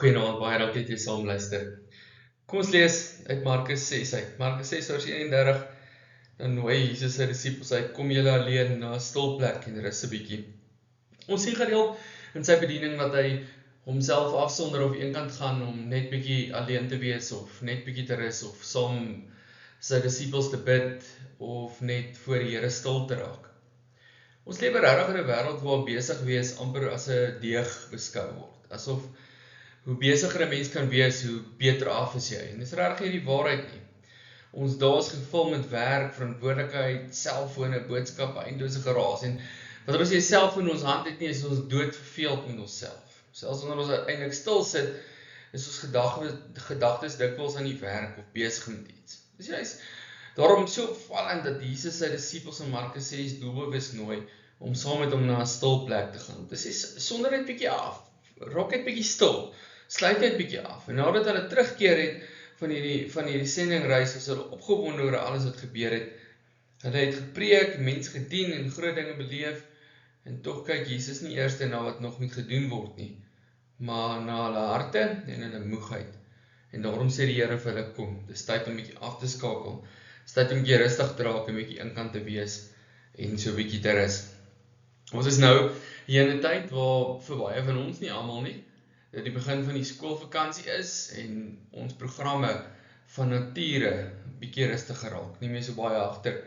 Goeienaand, baie dankie dat jy saam luister. Kom ons lees uit Markus 6 uit. Markus 6 vers 31, dan nooi Jesus sy disippels uit, kom julle alleen na 'n stil plek en rus 'n bietjie. Ons sien gereeld in sy bediening dat hy homself afsonder of eenkant gaan om net bietjie alleen te wees of net bietjie te rus of saam sy disippels te bid of net voor die Here stil te raak. Ons leef regtig in 'n wêreld waar besig wees amper as 'n deeg beskou word, asof hoe besiger 'n mens kan wees, hoe beter af is jy. En dis regtig nie die waarheid nie. Ons dae is gevul met werk, verantwoordelikheid, selfone, boodskappe, eindelose geraas. En wanneer ons nie 'n selfoon in ons hand het nie, is ons doodverveeld met onsself. Selfs wanneer ons uiteindelik stil sit, is ons gedagtes dikwels aan die werk of besig met iets. Dis juist daarom so opvallend dat Jesus sy disippels in Markus 6 doelbewus nooi om saam met hom na 'n stil plek te gaan. Dis is sonder net bietjie af, raak net bietjie stil. Sluit net bietjie af. En nadat hulle terugkeer het van hierdie sendingreis, is hulle opgewonde oor alles wat gebeur het. Hulle het gepreek, mense gedien en groot dinge beleef. En tog kyk Jesus nie eers na wat nog moet gedoen word nie, maar na hulle harte en hulle moegheid. En daarom sê die Here vir hulle, kom, dis tyd om bietjie af te skakel. Dis tyd om bietjie rustig te raak en bietjie inkant te wees en so bietjie te rus. Ons is nou hier in 'n tyd waar vir baie van ons, nie almal nie, dat die begin van die skoolvakansie is en ons programme van nature bietjie rustiger raak. Nie meer so baie agter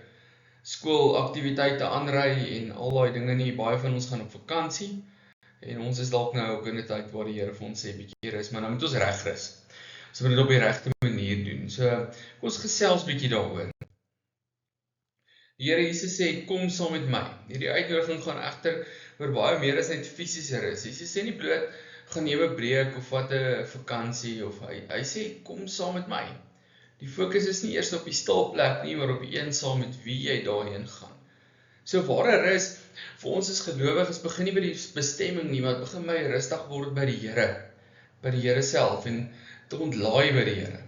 skoolaktiwiteite aanry en al daai dinge nie. Baie van ons gaan op vakansie en ons is dalk nou ook in 'n tyd waar die Here vir ons sê bietjie rus, maar nou moet ons reg rus. So moet dit op die regte manier doen. So kom ons gesels bietjie daaroor. Die Here Jesus sê, kom saam met my. Hierdie uitnodiging gaan egter oor baie meer as net fisiese rus. Jesus sê nie bloot gaan neem 'n breek of wat 'n vakansie of hy sê kom saam met my. Die fokus is nie eers op die stil plek nie, maar op die een saam met wie jy daarheen gaan. So ware rus vir ons as gelowiges begin nie by die bestemming nie, maar dit begin by rustig word by die Here self en te ontlaai by die Here.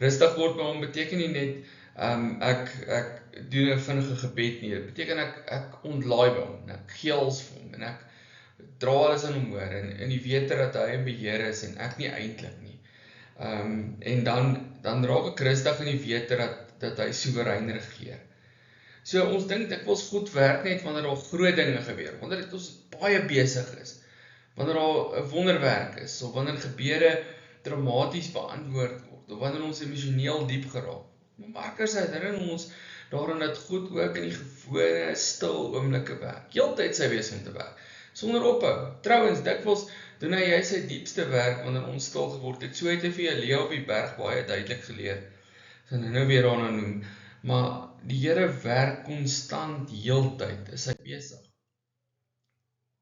Rustig word by hom beteken nie net ek doen 'n vinnige gebed nie. Dit beteken ek ontlaai by hom, ek gee alles vir hom en ek dra alles aan hom oor en die wete dat hy in beheer is en ek nie eintlik nie. En dan raak ek rustig in die wete dat hy soewerein regeer. So ons dink dikwels goed werk net wanneer daar groot dinge gebeur, wanneer dit ons baie besig is, wanneer daar 'n wonderwerk is, of wanneer gebede dramaties beantwoord word, of wanneer ons emosioneel diep geraak. Maar Markus herinner ons daaraan dat God ook in die gewone stil oomblikke werk. Heeltyd sy wees om te werk. Sonder ophou. Trouwens, dikwels doen hy sy diepste werk wanneer ons stil geword het. So het hy vir Elia op die berg baie duidelik geleer. So nou weer daarna noem. Maar die Here werk konstant heeltyd, is hy besig.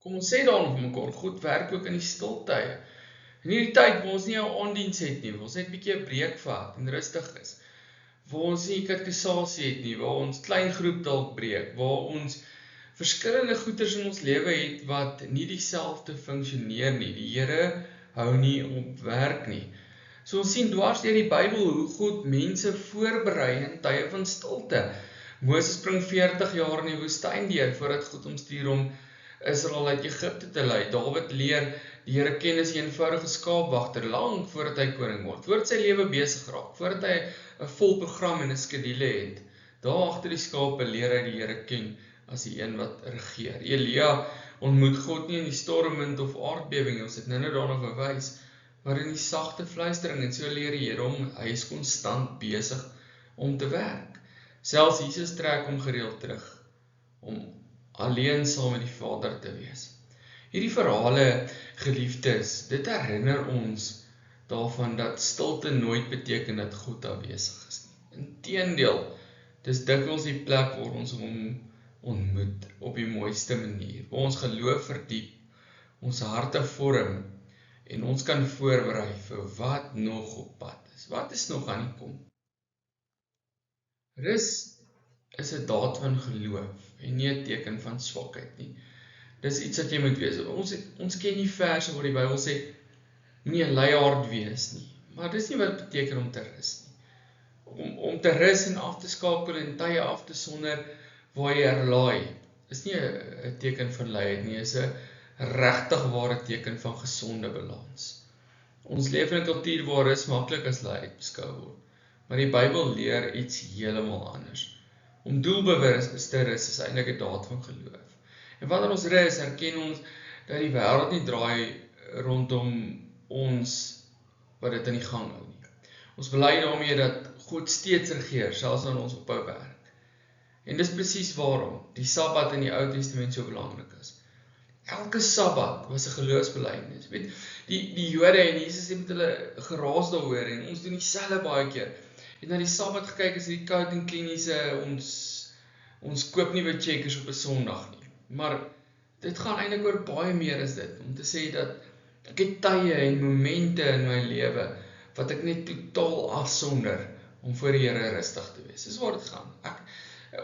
Kom ons sê daarom vir mekaar, God werk ook in die stiltye. In hierdie tyd waar ons nie 'n aanddiens het nie, waar ons net 'n bietjie 'n breek vat en rustig is. Waar ons nie katekisasie het nie, waar ons klein groep dalk breek, waar ons verskillende goeders in ons lewe het wat nie dieselfde funksioneer nie. Die Here hou nie op werk nie. So ons sien dwars deur die Bybel hoe God mense voorberei in tye van stilte. Moses bring 40 jaar in die woestyn deur voordat God hom stuur om Israel uit Egipte te lei. Dawid leer die Here ken as 'n eenvoudige skaapwagter lank voordat hy koning word, voordat sy lewe besig raak, voordat hy 'n vol program en 'n skedule het. Daar agter die skape leer hy die Here ken as die een wat regeer. Elia ontmoet God nie in die stormwind of aardbewing, ons het nou daarna verwys, maar in die sagte fluistering, en so leer die Here hom, hy is konstant besig om te werk. Selfs Jesus trek hom gereeld terug, om alleen saam met die Vader te wees. Hierdie verhale, geliefdes, dit herinner ons daarvan dat stilte nooit beteken dat God afwesig is nie. Inteendeel, dis dikwels die plek waar ons hom ontmoet op die mooiste manier, waar ons geloof verdiep, ons harte vorm en ons kan voorberei vir wat nog op pad is. Wat is nog aan die kom? Rus is 'n daad van geloof en nie 'n teken van swakheid nie. Dis iets wat jy moet wees. Ons ken die verse waar die Bybel sê, moenie 'n luiaard wees nie. Maar dis nie wat dit beteken om te rus nie. Om te rus en af te skakel en tye af te sonder waar jy herlaai, is nie 'n teken van luiheid nie, is 'n regtig ware teken van gesonde balans. Ons leef in 'n kultuur waar rus maklik as lyd beskou word. Maar die Bybel leer iets heeltemal anders. Om doelbewus te rus is eintlik 'n daad van geloof. En wanneer ons rus, erken ons dat die wêreld nie draai rondom ons wat dit in die gang hou nie. Ons bely daarmee dat God steeds regeer, selfs wanneer ons ophou werk. En dis presies waarom die Sabbat in die Ou Testament so belangrik is. Elke Sabbat was 'n geloofsbelijdenis. Weet, die Jode en Jesus het met hulle geraas daaroor en ons doen dieselfde baie keer. Het na die Sabbat gekyk as die koud en kliniese, ons koop nie by Checkers op 'n Sondag nie. Maar dit gaan eintlik oor baie meer as dit, om te sê dat ek het tye en momente in my lewe wat ek net totaal afsonder om voor die Here rustig te wees. Dis waar dit gaan.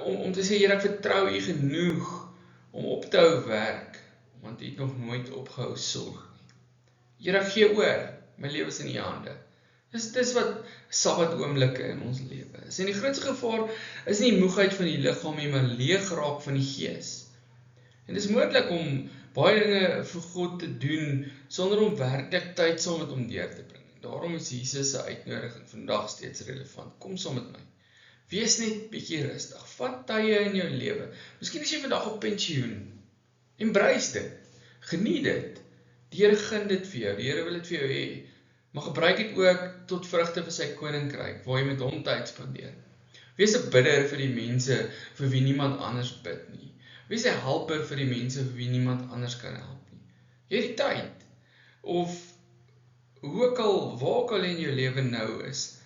Om te sê, Here, ek vertrou U genoeg om op te hou werk, want U het nog nooit opgehou sorg nie. Here, gee oor, my lewe is in U hande. Dis wat Sabbat oomblikke in ons lewe is. En die grootste gevaar is nie moegheid van die liggaam nie, maar leeg raak van die gees. En dis moontlik om baie dinge vir God te doen sonder om werklik tyd saam met hom deur te bring. Daarom is Jesus se uitnodiging vandag steeds relevant. Kom saam met my. Wees net bietjie rustig. Vat tye in jou lewe. Miskien is jy vandag op pensioen. Embrace dit. Geniet dit. Die Here gun dit vir jou. Die Here wil dit vir jou hê. Maar gebruik dit ook tot vrugte vir sy koninkryk, waar jy met hom tyd spandeer. Wees 'n bidder vir die mense vir wie niemand anders bid nie. Wees 'n helper vir die mense vir wie niemand anders kan help nie. Jy het die tyd. Of waar ook al in jou lewe nou is,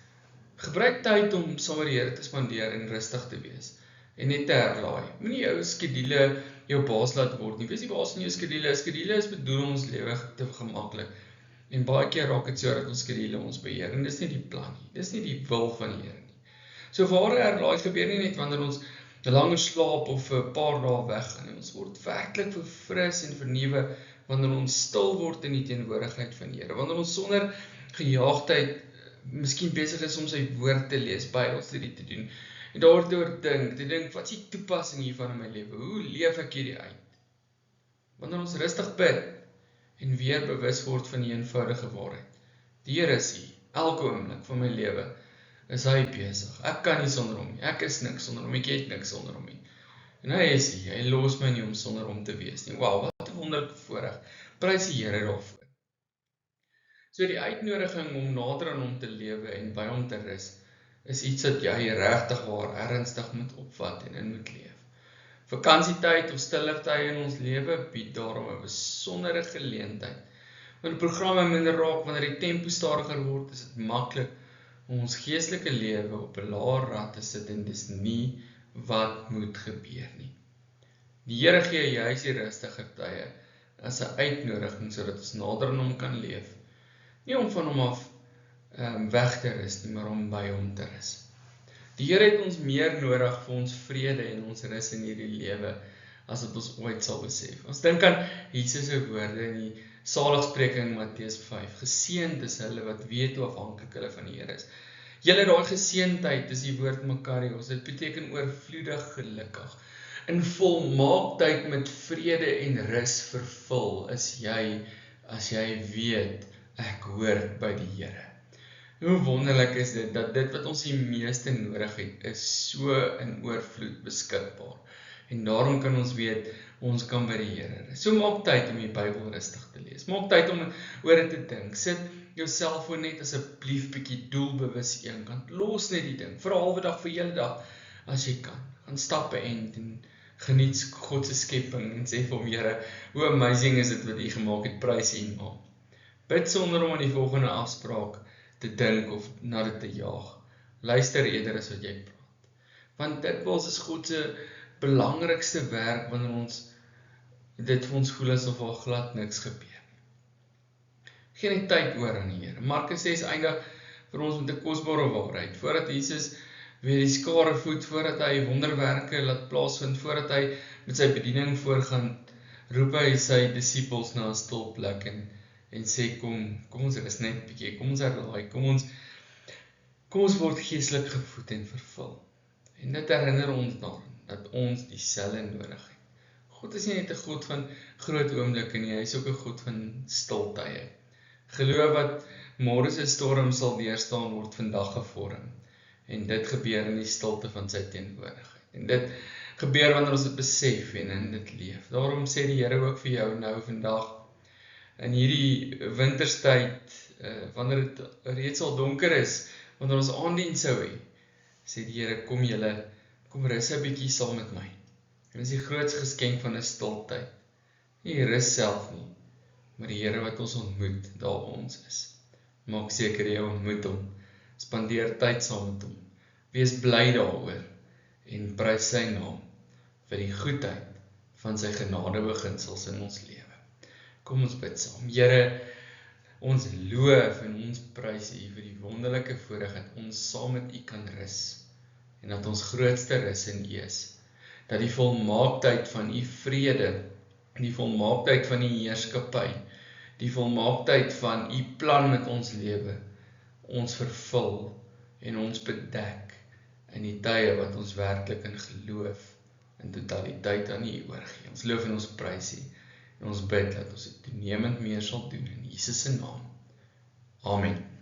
gebruik tyd om saam met die Here te spandeer en rustig te wees. En net te herlaai. Moenie jou skedule jou baas laat word nie. Wees die baas van jou skedule. Skedule is bedoel om ons lewe te gemaklik. En baie keer raak dit so dat ons skedule ons beheer. En dis nie die plan nie. Dis nie die wil van die Here nie. So ware herlaai gebeur nie net wanneer ons langer slaap of 'n paar dae weggaan. Ons word werklik verfris en vernuwe wanneer ons stil word in die teenwoordigheid van die Here. Wanneer ons sonder gejaagdheid miskien besig is om sy woord te lees, Bybelstudie te doen. En daaroor te dink, wat is die toepassing hiervan in my lewe? Hoe leef ek hierdie uit? Wanneer ons rustig bid en weer bewus word van die eenvoudige waarheid. Die Here is hier, elke oomblik van my lewe is hy besig. Ek kan nie sonder hom nie. Ek is niks sonder hom. Ek het niks sonder hom nie. En hy is hier. Hy los my nie om sonder hom te wees nie. Wow, wat 'n wonderlike voorreg. Prys die Here daarvoor. So die uitnodiging om nader aan hom te lewe en by hom te rus, is iets wat jy regtig waar ernstig moet opvat en in moet leef. Vakansietyd of stiller tye in ons lewe bied daarom 'n besondere geleentheid. Wanneer programme minder raak, wanneer die tempo stadiger word, is dit maklik om ons geestelike lewe op 'n laer rad te sit en dis nie wat moet gebeur nie. Die Here gee juis die rustiger tye as 'n uitnodiging sodat ons nader aan hom kan leef. Nie om van hom af weg te rus nie, maar om by hom te rus. Die Here het ons meer nodig vir ons vrede en ons rus in hierdie lewe as wat ons ooit sal besef. Ons dink aan Jesus se woorde in die saligspreking in Matteus 5. Geseënd is hulle wat weet hoe afhanklik hulle van die Here is. Julle daai geseëndheid is die woord Makarios. Dit beteken oorvloedig gelukkig. In volmaaktheid met vrede en rus vervul is jy as jy weet ek hoort by die Here. Hoe wonderlik is dit, dat dit wat ons die meeste nodig het, is so in oorvloed beskikbaar. En daarom kan ons weet, ons kan by die Here rus. So maak tyd om die Bybel rustig te lees. Maak tyd om oor dit te dink. Sit jou selfoon net asseblief bietjie doelbewus eenkant. Los net die ding, vir 'n halwe dag, vir 'n hele dag, as jy kan. Gaan stappe en geniet God se skepping en sê vir hom, Here, hoe amazing is dit wat U gemaak het, prys U naam. Bid sonder om aan die volgende afspraak te dink of na dit te jaag. Luister eerder as wat jy praat. Want dikwels is God se belangrikste werk wanneer ons dit vir ons voel asof al glad niks gebeur nie. Geen tyd oor aan die Here. Markus 6 eindig vir ons met 'n kosbare waarheid. Voordat Jesus weer die skare voed, voordat hy wonderwerke laat plaasvind, voordat hy met sy bediening voorgaan, roep hy sy disippels na 'n stil plek en sê, kom ons rus net 'n bietjie, kom ons herlaai, kom ons word geestelik gevoed en vervul. En dit herinner ons daaraan, dat ons dieselfde nodig het. God is nie net 'n God van groot oomblikke nie, hy is ook 'n God van stil tye. Geloof wat môre se storm sal weerstaan word vandag gevorm. En dit gebeur in die stilte van sy teenwoordigheid. En dit gebeur wanneer ons dit besef en in dit leef. Daarom sê die Here ook vir jou nou vandag, in hierdie winterstyd, wanneer dit reeds al donker is, wanneer ons aanddiens sou hê, sê die Here, kom rus 'n bietjie saam met my. En dis die grootste geskenk van 'n stiltyd. Nie rus self nie, maar die Here wat ons ontmoet, daar ons is. Maak seker jy ontmoet hom, spandeer tyd saam met hom, wees bly daaroor, en prys sy naam, vir die goedheid van sy genadebeginsels in ons lewe. Kom ons bid saam. Here, ons loof en ons prys U vir die wonderlike voorreg dat ons saam met U kan rus, en dat ons grootste rus in U is, dat die volmaaktheid van U vrede, die volmaaktheid van U heerskappy, die volmaaktheid van U plan met ons lewe, ons vervul en ons bedek in die tye wat ons werklik in geloof in totaliteit aan U oorgee. Ons loof en ons prys U en ons bid dat ons dit toenemend meer sal doen in Jesus se naam. Amen.